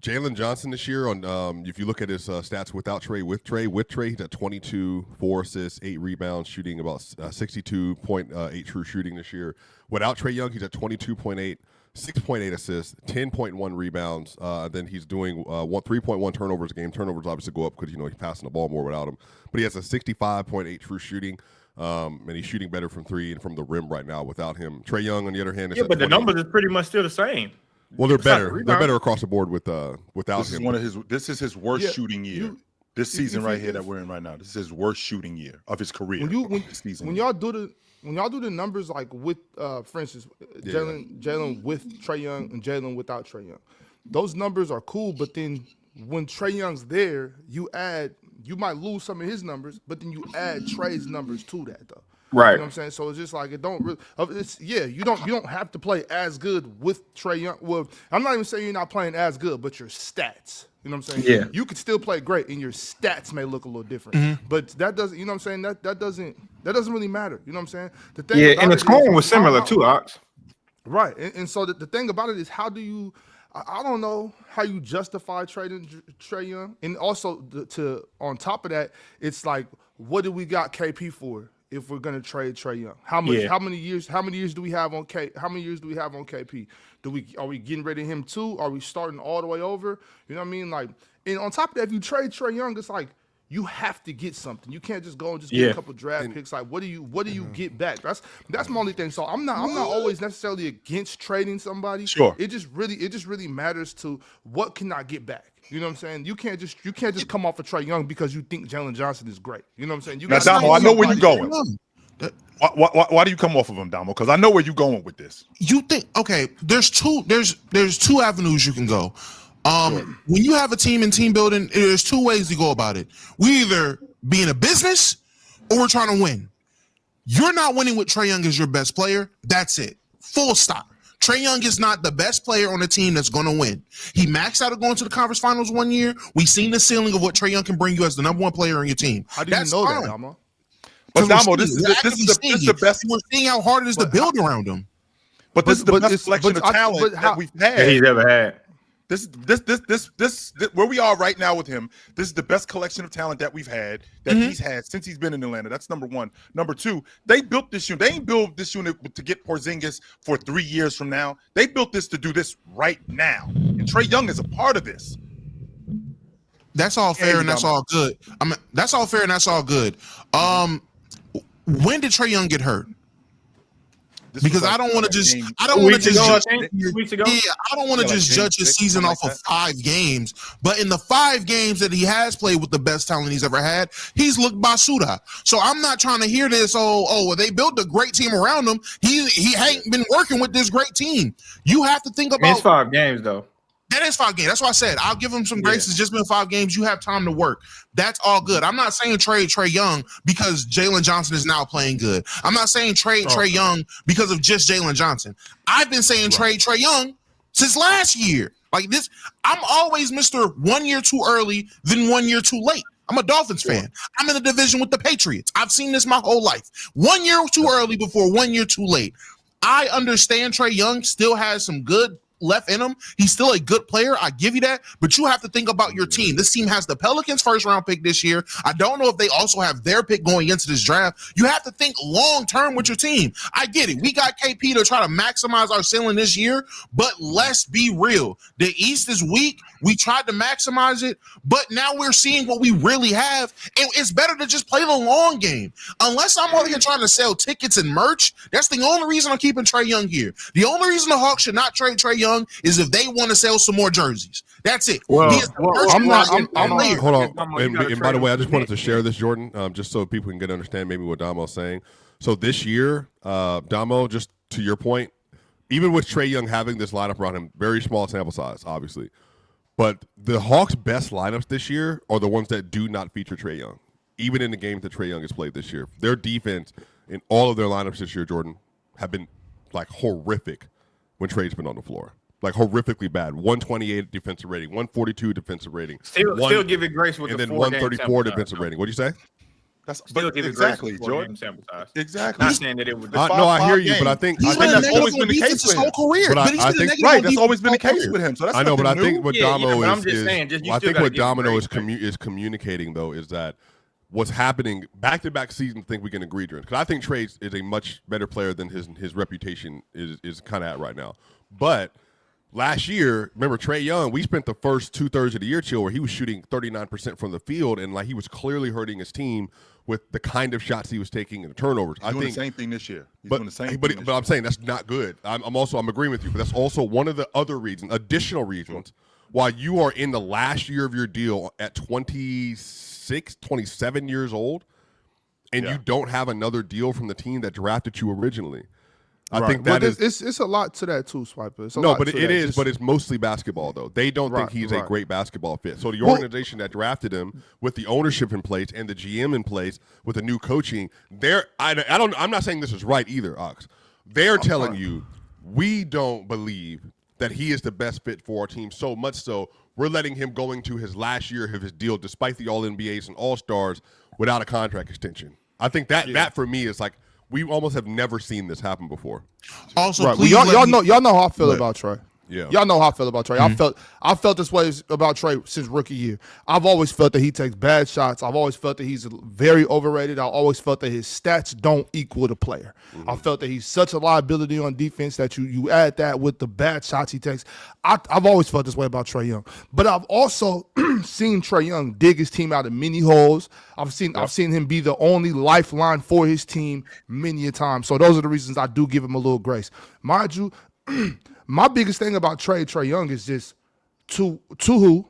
Jalen Johnson this year on if you look at his stats without Trae, with Trae, he's at 22, 4 assists, 8 rebounds, shooting about 62.8 true shooting this year. Without Trae Young, he's at 22.8, 6.8 assists, 10.1 rebounds. Then he's doing 3.1 turnovers a game. Turnovers obviously go up because he's passing the ball more without him. But he has a 65.8 true shooting. And he's shooting better from three and from the rim right now without him. Trae Young, on the other hand, is but the numbers is pretty much still the same. Well, they're better. They're better across the board without him. This is his worst shooting year. This season right here that we're in right now. This is his worst shooting year of his career. When y'all do the numbers like with, for instance, Jalen with Trae Young and Jalen without Trae Young, those numbers are cool. But then when Trae Young's there, you might lose some of his numbers, but then you add Trae's numbers to that though. Right. You know what I'm saying? So it's just like it don't really you don't have to play as good with Trae Young. Well, I'm not even saying you're not playing as good, but your stats. You know what I'm saying? Yeah. You could still play great and your stats may look a little different. Mm-hmm. But that doesn't, you know what I'm saying? That doesn't really matter. You know what I'm saying? The thing and the scoring was similar too, Ox. Right. And so the thing about it is how do you I don't know how you justify trading Trae Young. And also on top of that, it's like, what do we got KP for? If we're gonna trade Trae Young, how many years do we have on KP? Are we getting rid of him too? Are we starting all the way over? You know what I mean? Like, and on top of that, if you trade Trae Young, it's like you have to get something. You can't just go and just get a couple draft picks. Like, what do you get back? That's my only thing. So I'm not always necessarily against trading somebody. Sure. It just really matters to what can I get back. You know what I'm saying? You can't just come off of Trae Young because you think Jalen Johnson is great. You know what I'm saying? Now, Damo, I know where you're going. Why do you come off of him, Damo? Because I know where you're going with this. You think there's two avenues you can go. When you have a team in team building, there's two ways to go about it. We either be in a business or we're trying to win. You're not winning with Trae Young as your best player. That's it. Full stop. Trae Young is not the best player on the team that's going to win. He maxed out of going to the conference finals 1 year. We've seen the ceiling of what Trae Young can bring you as the number one player on your team. How do you know that, Damo? But Damo, this is the best. We're seeing how hard it is to build around him. But this is the best collection of talent that we've had. He's ever had. This where we are right now with him. This is the best collection of talent that we've had he's had since he's been in Atlanta. That's number one. Number two, they built this unit. They ain't built this unit to get Porzingis for 3 years from now. They built this to do this right now. And Trae Young is a part of this. That's all fair and that's all good. That's all fair and that's all good. When did Trae Young get hurt? Because I don't want to just judge his season off of 5 games. But in the 5 games that he has played with the best talent he's ever had, he's looked basuda. So I'm not trying to hear this. Well, they built a great team around him. He ain't been working with this great team. You have to think about. It's 5 games though. That is 5 games. That's why I said I'll give him some grace. It's just been 5 games. You have time to work. That's all good. I'm not saying trade Trae Young because Jalen Johnson is now playing good. I'm not saying trade Trae Young because of just Jalen Johnson. I've been saying trade Trae Young since last year. Like this, I'm always Mr. 1 year too early than 1 year too late. I'm a Dolphins fan. I'm in the division with the Patriots. I've seen this my whole life. 1 year too early before 1 year too late. I understand Trae Young still has some good left in him. He's still a good player. I give you that. But you have to think about your team. This team has the Pelicans first round pick this year. I don't know if they also have their pick going into this draft. You have to think long term with your team. I get it. We got KP to try to maximize our ceiling this year, but let's be real. The East is weak. We tried to maximize it, but now we're seeing what we really have. It's better to just play the long game. Unless I'm over here trying to sell tickets and merch, that's the only reason I'm keeping Trae Young here. The only reason the Hawks should not trade Trae Young is if they want to sell some more jerseys. That's it. Hold on. And by the way, I just wanted to share this, Jordan, just so people can understand maybe what Damo's saying. So this year, Damo, just to your point, even with Trae Young having this lineup around him, very small sample size, obviously. But the Hawks' best lineups this year are the ones that do not feature Trae Young, even in the games that Trae Young has played this year. Their defense in all of their lineups this year, Jordan, have been like horrific when Trae's been on the floor. Like horrifically bad. 128 defensive rating, 142 defensive rating. Still give it grace with and the then 4 134 defensive rating. What'd you say? That's Still give it exactly, grace for Jordan. game sample size. Exactly. Not saying that it was. No, I hear you, but I games. think He's I been think that's negative always on been the defense case his with whole him. career. But But he's I been think- negative Right, on that's defense always been the his whole case career. with him. So that's I know, but I nothing think new. what Yeah, Damo but I'm is, just saying, just you I still think gotta what give him Domino grace, is communicating though is that what's happening back-to-back seasons. I think we can agree, because I think Trae is a much better player than his reputation is kind of at right now. But last year, remember Trae Young? We spent the first 2/3 of the year chill where he was shooting 39% from the field, and like he was clearly hurting his team with the kind of shots he was taking and the turnovers. He's doing the same thing this year. He's doing the same but, thing this but year. I'm saying that's not good. I'm agreeing with you, but that's also one of the other reasons, additional reasons, why you are in the last year of your deal at 26, 27 years old, and you don't have another deal from the team that drafted you originally. I think that it's a lot to that too, Swiper. It's a no, lot but to it that. is, Just- but it's mostly basketball though. They don't think Right, he's a right. great basketball fit. So the organization that drafted him, with the ownership in place and the GM in place, with the new coaching, I'm not saying this is right either, Ox. They're telling you we don't believe that he is the best fit for our team. So much so, we're letting him go into his last year of his deal, despite the All NBAs and All Stars, without a contract extension. I think that for me is like, we almost have never seen this happen before. Also, Right. Well, please y'all know how I feel about Trae. Yeah. Y'all know how I feel about Trae. I felt this way about Trae since rookie year. I've always felt that he takes bad shots. I've always felt that he's very overrated. I always felt that his stats don't equal the player. I felt that he's such a liability on defense that you add that with the bad shots he takes. I've always felt this way about Trae Young. But I've also seen Trae Young dig his team out of many holes. I've seen him be the only lifeline for his team many a time. So those are the reasons I do give him a little grace. Mind you, my biggest thing about Trae Young is just to who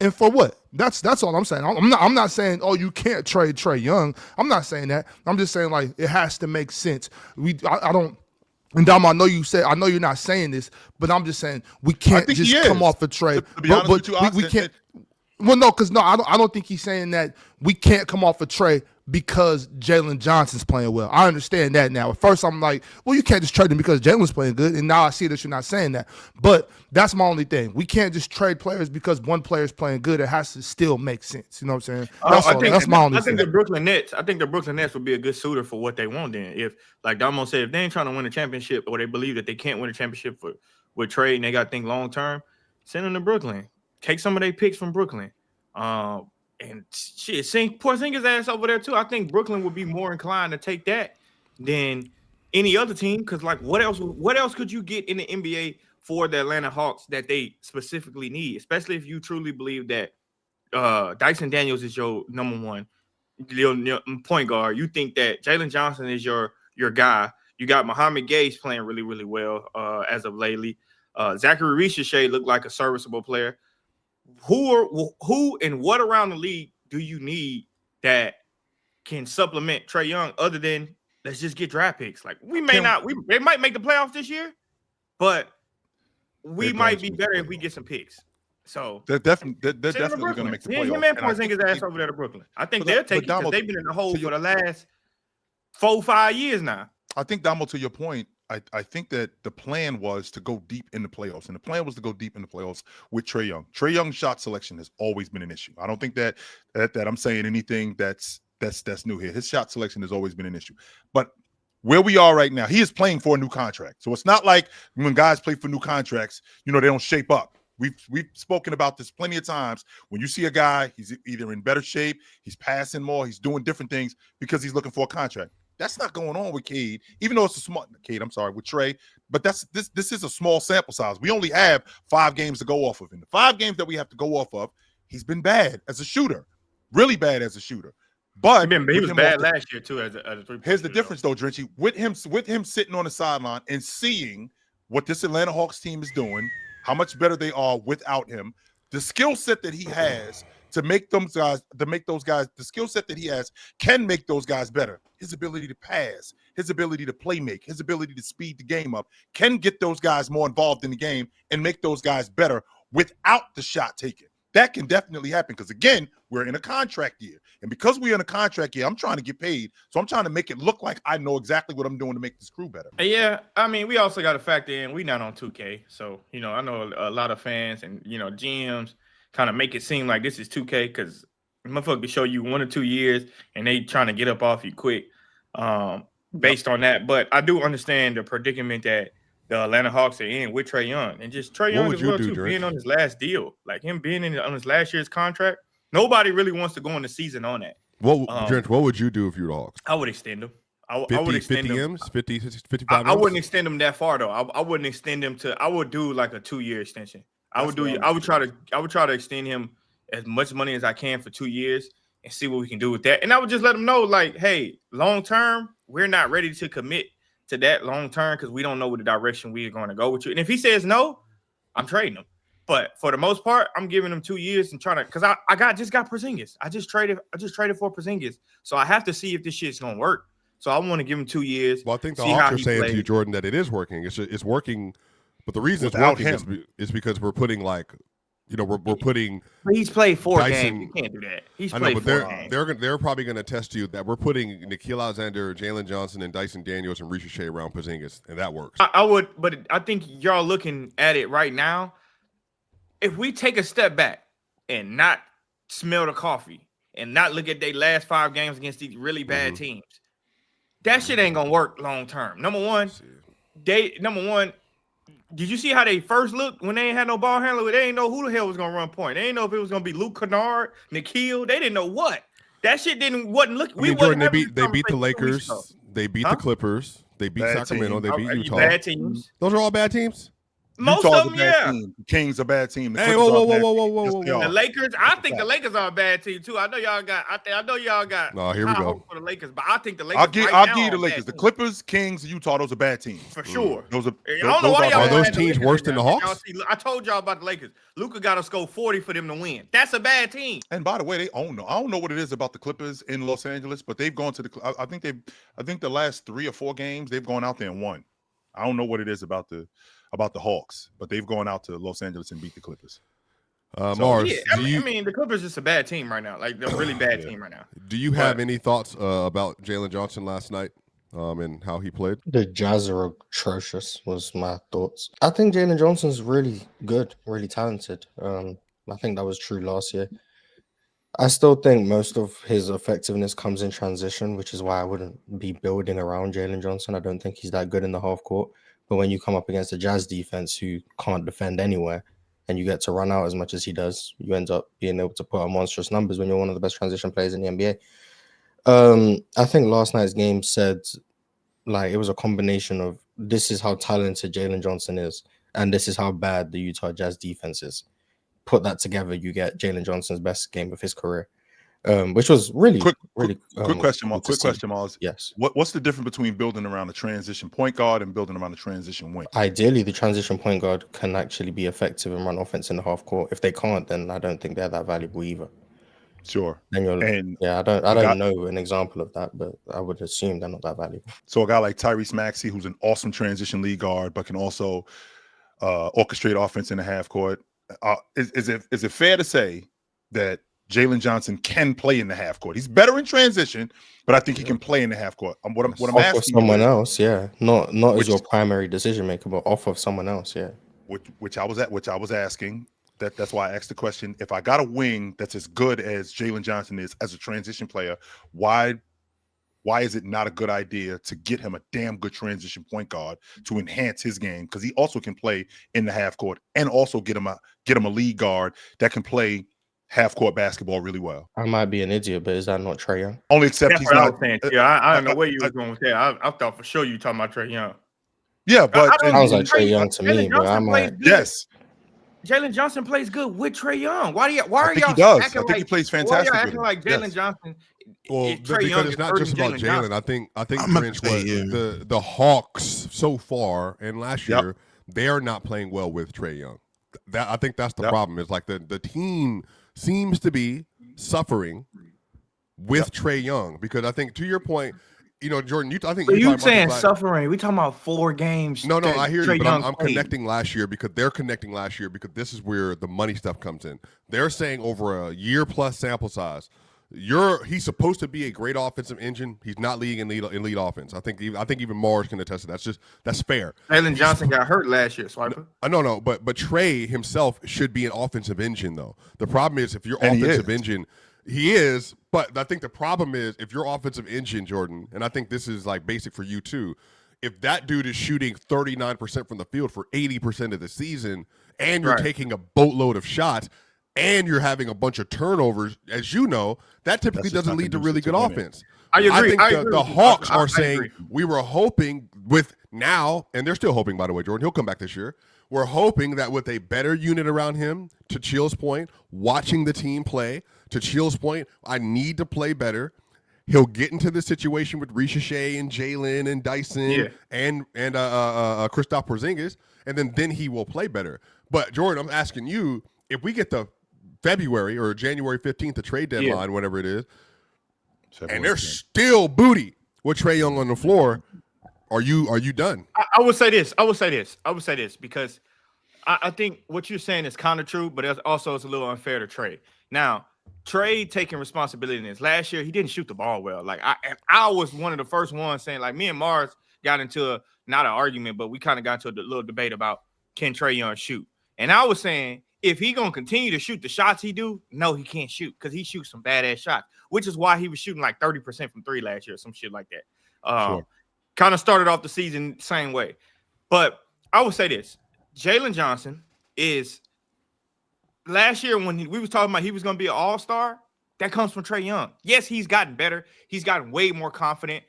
and for what. That's all I'm saying. I'm not saying, oh, you can't trade Trae Young. I'm not saying that. I'm just saying, like, it has to make sense. I don't. And Dom, I know you're not saying this, but I'm just saying we can't just come off a trade. To be honest with you, we can't. Well, no, because I don't think he's saying that we can't come off a trade because Jalen Johnson's playing well. I understand that now. At first, I'm like, well, you can't just trade him because Jalen's playing good, and now I see that you're not saying that. But that's my only thing. We can't just trade players because one player's playing good. It has to still make sense. You know what I'm saying? That's my only thing. I think the Brooklyn Nets would be a good suitor for what they want. Then, if like Damo said, if they ain't trying to win a championship or they believe that they can't win a championship with trade and they got to think long term, send them to Brooklyn. Take some of their picks from Brooklyn. And shit, Porzingis ass over there too. I think Brooklyn would be more inclined to take that than any other team. Because like, what else could you get in the NBA for the Atlanta Hawks that they specifically need? Especially if you truly believe that Dyson Daniels is your number one point guard. You think that Jalen Johnson is your guy. You got Mohamed Gage playing really, really well as of lately. Zachary Richardson looked like a serviceable player. Who and what around the league do you need that can supplement Trae Young other than let's just get draft picks? Like they might make the playoffs this year, but we might be better if we get some picks. So they're definitely going to make the playoffs. Him and Porzingis ass over there to Brooklyn. I think they'll take it because they've been in the hole for the last 4-5 years now. I think, Damo, to your point, I think that the plan was to go deep in the playoffs, and the plan was to go deep in the playoffs with Trae Young. Trae Young's shot selection has always been an issue. I don't think that I'm saying anything that's new here. His shot selection has always been an issue. But where we are right now, he is playing for a new contract. So it's not like when guys play for new contracts, they don't shape up. We've spoken about this plenty of times. When you see a guy, he's either in better shape, he's passing more, he's doing different things because he's looking for a contract. That's not going on with Cade, even though it's with Trae. But this is a small sample size. We only have 5 games to go off of. In the 5 games that we have to go off of, he's been bad as a shooter, really bad as a shooter. But he was bad last year too as a 3-point Here's the shooter, difference, though, Drenchy. With him sitting on the sideline and seeing what this Atlanta Hawks team is doing, how much better they are without him, the skill set that he has to make those guys, the skill set that he has can make those guys better. His ability to pass, his ability to play make, his ability to speed the game up can get those guys more involved in the game and make those guys better without the shot taken. That can definitely happen because, again, we're in a contract year. And because we're in a contract year, I'm trying to get paid. So I'm trying to make it look like I know exactly what I'm doing to make this crew better. Yeah, I mean, we also got to factor in we're not on 2K. So, I know a lot of fans and, GMs kind of make it seem like this is 2K because Motherfucker show you 1 or 2 years, and they trying to get up off you quick, based on that. But I do understand the predicament that the Atlanta Hawks are in with Trae Young, and just Trae Young as well too, being on his last deal, like him being on his last year's contract. Nobody really wants to go in the season on that. What would you do if you were the Hawks? I would extend him. I would extend 50 him. M's, 50, 55 I wouldn't extend him that far though. I wouldn't extend him to. I would do like a 2-year extension. I would try to extend him as much money as I can for 2 years and see what we can do with that. And I would just let him know, like, hey, long term, we're not ready to commit to that long term because we don't know what the direction we are going to go with you. And if he says no, I'm trading him. But for the most part, I'm giving him 2 years and trying to, because I just got Porzingis. I just traded for Porzingis. So I have to see if this shit's gonna work. So I want to give him 2 years. Well, I think the Hawks are saying to you, Jordan, that it is working. It's working, but the reason it's working is because we're putting we're putting. But he's played 4 games. You can't do that. He's played 4 games. They're probably going to test you that we're putting Nickeil Alexander, Jalen Johnson, and Dyson Daniels and Ricochet around Porzingis, and that works. I would, but I think y'all looking at it right now. If we take a step back and not smell the coffee and not look at their last 5 games against these really bad teams, that shit ain't gonna work long term. Number one, did you see how they first looked when they ain't had no ball handler? They ain't know who the hell was gonna run point. They ain't know if it was gonna be Luke Kennard, Nickeil. They didn't know what. That shit wasn't look. Jordan, they beat the Lakers. They beat the Clippers. They beat Sacramento. They beat Utah. Bad teams. Those are all bad teams. Most Utah's of them, a bad yeah. Team. The Kings are a bad team. Hey, whoa. The Lakers, I think the Lakers are a bad team too. I know y'all got. No, here we go. For the Lakers, but I think the Lakers. I'll give you the Lakers. The Clippers, Kings, Utah. Those are bad teams for sure. Those are. I don't know why y'all are those teams worse than the Hawks? I told y'all about the Lakers. Luka got to score 40 for them to win. That's a bad team. And by the way, they own them. I don't know what it is about the Clippers in Los Angeles, but they've gone to the. I think the last 3 or 4 games they've gone out there and won. I don't know what it is about the Hawks, but they've gone out to Los Angeles and beat the Clippers. Mars, yeah, I mean, the Clippers is a bad team right now. Like, they're a really bad team right now. Do you have any thoughts about Jalen Johnson last night and how he played? The Jazz are atrocious, was my thoughts. I think Jalen Johnson's really good, really talented. I think that was true last year. I still think most of his effectiveness comes in transition, which is why I wouldn't be building around Jalen Johnson. I don't think he's that good in the half court. But when you come up against a Jazz defense who can't defend anywhere and you get to run out as much as he does, you end up being able to put up monstrous numbers when you're one of the best transition players in the NBA. I think last night's game said, like, it was a combination of this is how talented Jalen Johnson is and this is how bad the Utah Jazz defense is. Put that together, you get Jalen Johnson's best game of his career. Which was really quick question, Mars. Yes. What's the difference between building around a transition point guard and building around a transition wing? Ideally, the transition point guard can actually be effective and run offense in the half court. If they can't, then I don't think they're that valuable either. Sure. Then I don't know an example of that, but I would assume they're not that valuable. So a guy like Tyrese Maxey, who's an awesome transition lead guard, but can also orchestrate offense in the half court. Is it fair to say that Jalen Johnson can play in the half court? He's better in transition, but I think he can play in the half court. What I'm asking of someone else, yeah, not as your primary decision maker, but off of someone else, yeah. Which I was asking. That's why I asked the question. If I got a wing that's as good as Jalen Johnson is as a transition player, why is it not a good idea to get him a damn good transition point guard to enhance his game? Because he also can play in the half court and also get him a lead guard that can play half court basketball really well. I might be an idiot, but is that not Trae Young? Only except he's not. I don't know where you were going with that. I thought for sure you were talking about Trae Young. Yeah, but sounds like Trae Young to me, but I might. Yes. Jalen Johnson plays good with Trae Young. Why are y'all he does. acting I think he plays fantastic. Why are y'all acting like Jalen Johnson? Well, because it's not just about Jalen. I think Prince, the Hawks so far and last year, they are not playing well with Trae Young. I think that's the problem. Is like the team seems to be suffering with Trae Young, because I think, to your point, Jordan, I think you saying suffering. We talking about 4 games. No, I hear you, but I'm connecting last year because they're connecting last year because this is where the money stuff comes in. They're saying over a year plus sample size, he's supposed to be a great offensive engine. He's not leading in lead offense. I think even Mars can attest to that. That's fair. Jalen Johnson got hurt last year, Swiper. No, but Trae himself should be an offensive engine though. The problem is if your offensive engine He is, but I think the problem is if your offensive engine, Jordan, and I think this is like basic for you too, if that dude is shooting 39% from the field for 80% of the season and you're taking a boatload of shots and you're having a bunch of turnovers, as you know, that typically doesn't lead to really good offense. I agree. I think the Hawks are saying agree. we were hoping with now, and they're still hoping, by the way, Jordan, he'll come back this year. We're hoping that with a better unit around him, to Chill's point, watching the team play, to Chill's point, I need to play better. He'll get into the situation with Ricochet and Jalen and Dyson and Kristaps Porzingis, and then he will play better. But, Jordan, I'm asking you, if we get the February or January 15th, the trade deadline, whatever it is, and there's still booty with Trae Young on the floor, are you done? I would say this because I think what you're saying is kind of true, but it's also it's a little unfair to Trae. Now, Trae taking responsibility in this. Last year, he didn't shoot the ball well. Like I was one of the first ones saying, like, me and Mars got into not an argument, but we kind of got into a little debate about can Trae Young shoot. And I was saying, if he gonna continue to shoot the shots he do, no, he can't shoot because he shoots some badass shots, which is why he was shooting like 30% from three last year, some shit like that. Kind of started off the season same way. But I would say this: Jalen Johnson is last year when we was talking about he was going to be an all-star, that comes from Trae Young. Yes, he's gotten better. He's gotten way more confident.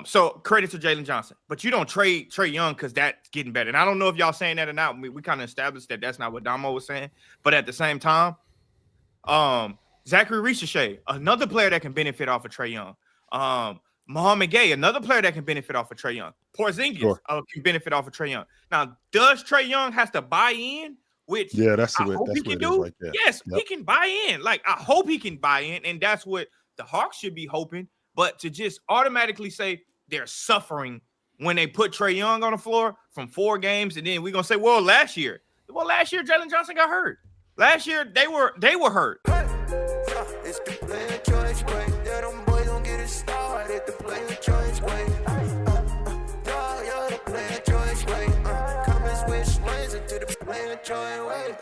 So credit to Jalen Johnson. But you don't trade Trae Young because that's getting better. And I don't know if y'all saying that or not. We kind of established that that's not what Damo was saying. But at the same time, Zachary Ricochet, another player that can benefit off of Trae Young. Mohamed Gay, another player that can benefit off of Trae Young. Porzingis can benefit off of Trae Young. Now, does Trae Young has to buy in? Which that's I the way, hope that's he can what it do. is right there. Yes, he can buy in. Like, I hope he can buy in, and that's what the Hawks should be hoping. But to just automatically say they're suffering when they put Trae Young on the floor from 4 games, and then we're gonna say, well, last year Jalen Johnson got hurt. Last year they were hurt. It's the player choice way. Yeah, them boys don't get it started. The player choice way. You're the player choice way. Come and switch lanes into the player choice way.